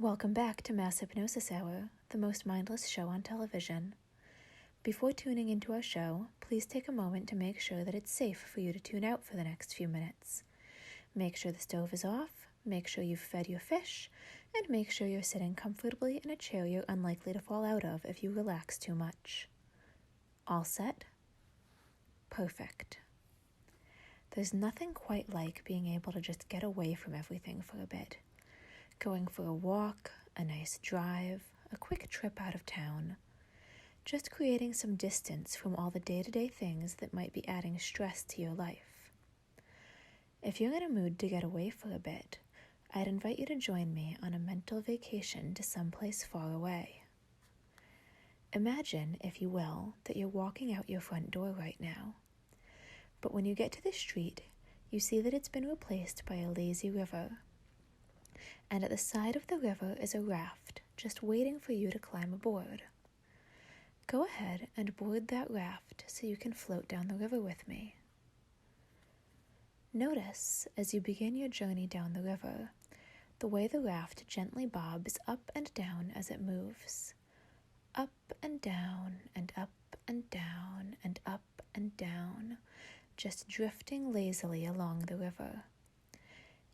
Welcome back to Mass Hypnosis Hour, the most mindless show on television. Before tuning into our show, please take a moment to make sure that it's safe for you to tune out for the next few minutes. Make sure the stove is off, make sure you've fed your fish, and make sure you're sitting comfortably in a chair you're unlikely to fall out of if you relax too much. All set? Perfect. There's nothing quite like being able to just get away from everything for a bit. Going for a walk, a nice drive, a quick trip out of town. Just creating some distance from all the day-to-day things that might be adding stress to your life. If you're in a mood to get away for a bit, I'd invite you to join me on a mental vacation to someplace far away. Imagine, if you will, that you're walking out your front door right now. But when you get to the street, you see that it's been replaced by a lazy river. And at the side of the river is a raft just waiting for you to climb aboard. Go ahead and board that raft so you can float down the river with me. Notice, as you begin your journey down the river, the way the raft gently bobs up and down as it moves. Up and down and up and down and up and down, just drifting lazily along the river.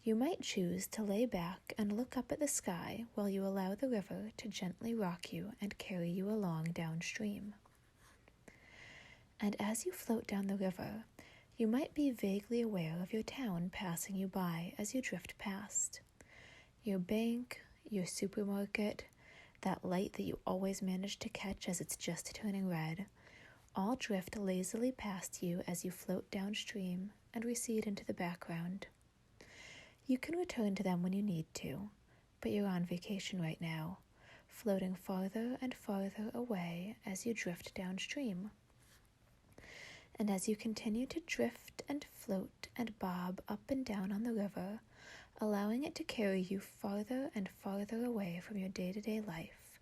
You might choose to lay back and look up at the sky while you allow the river to gently rock you and carry you along downstream. And as you float down the river, you might be vaguely aware of your town passing you by as you drift past. Your bank, your supermarket, that light that you always manage to catch as it's just turning red, all drift lazily past you as you float downstream and recede into the background. You can return to them when you need to, but you're on vacation right now, floating farther and farther away as you drift downstream. And as you continue to drift and float and bob up and down on the river, allowing it to carry you farther and farther away from your day-to-day life,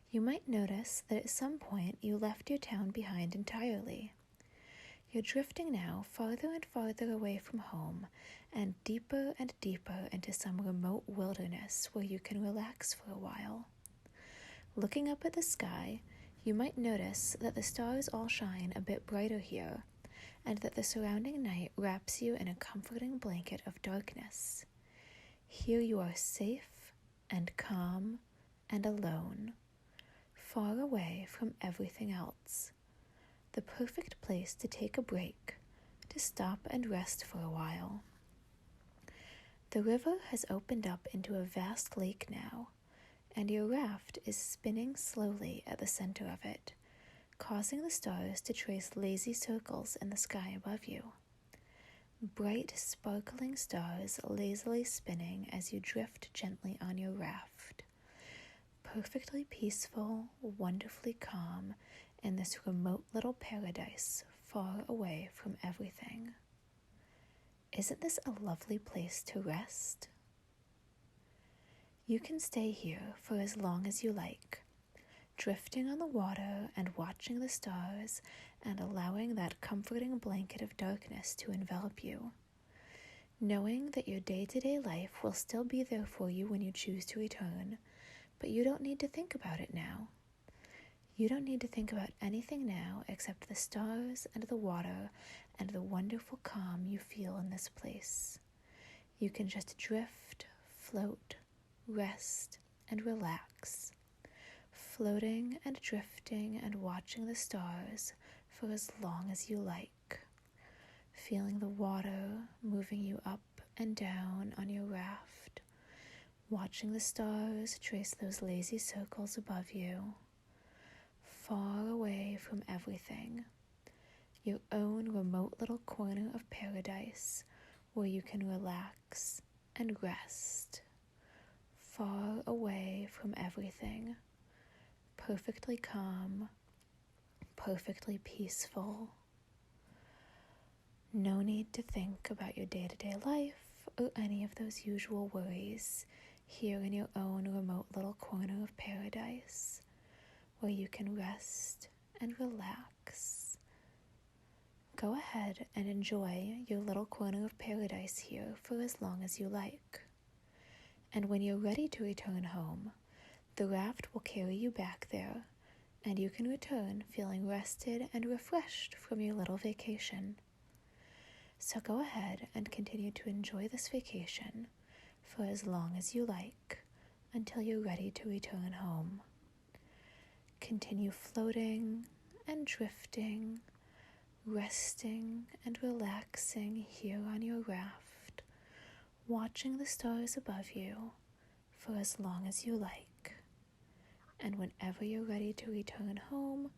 you might notice that at some point you left your town behind entirely. You're drifting now farther and farther away from home and deeper into some remote wilderness where you can relax for a while. Looking up at the sky, you might notice that the stars all shine a bit brighter here and that the surrounding night wraps you in a comforting blanket of darkness. Here you are safe and calm and alone, far away from everything else. The perfect place to take a break, to stop and rest for a while. The river has opened up into a vast lake now, and your raft is spinning slowly at the center of it, causing the stars to trace lazy circles in the sky above you. Bright, sparkling stars lazily spinning as you drift gently on your raft. Perfectly peaceful, wonderfully calm, in this remote little paradise far away from everything. Isn't this a lovely place to rest? You can stay here for as long as you like, drifting on the water and watching the stars and allowing that comforting blanket of darkness to envelop you, knowing that your day-to-day life will still be there for you when you choose to return, but you don't need to think about it now. You don't need to think about anything now except the stars and the water and the wonderful calm you feel in this place. You can just drift, float, rest, and relax, floating and drifting and watching the stars for as long as you like, feeling the water moving you up and down on your raft, watching the stars trace those lazy circles above you, far away from everything, your own remote little corner of paradise where you can relax and rest, far away from everything, perfectly calm, perfectly peaceful. No need to think about your day-to-day life or any of those usual worries here in your own remote little corner of paradise, where you can rest and relax. Go ahead and enjoy your little corner of paradise here for as long as you like. And when you're ready to return home, the raft will carry you back there, and you can return feeling rested and refreshed from your little vacation. So go ahead and continue to enjoy this vacation for as long as you like until you're ready to return home. Continue floating and drifting, resting and relaxing here on your raft, watching the stars above you for as long as you like. And whenever you're ready to return home,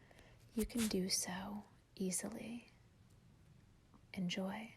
you can do so easily. Enjoy.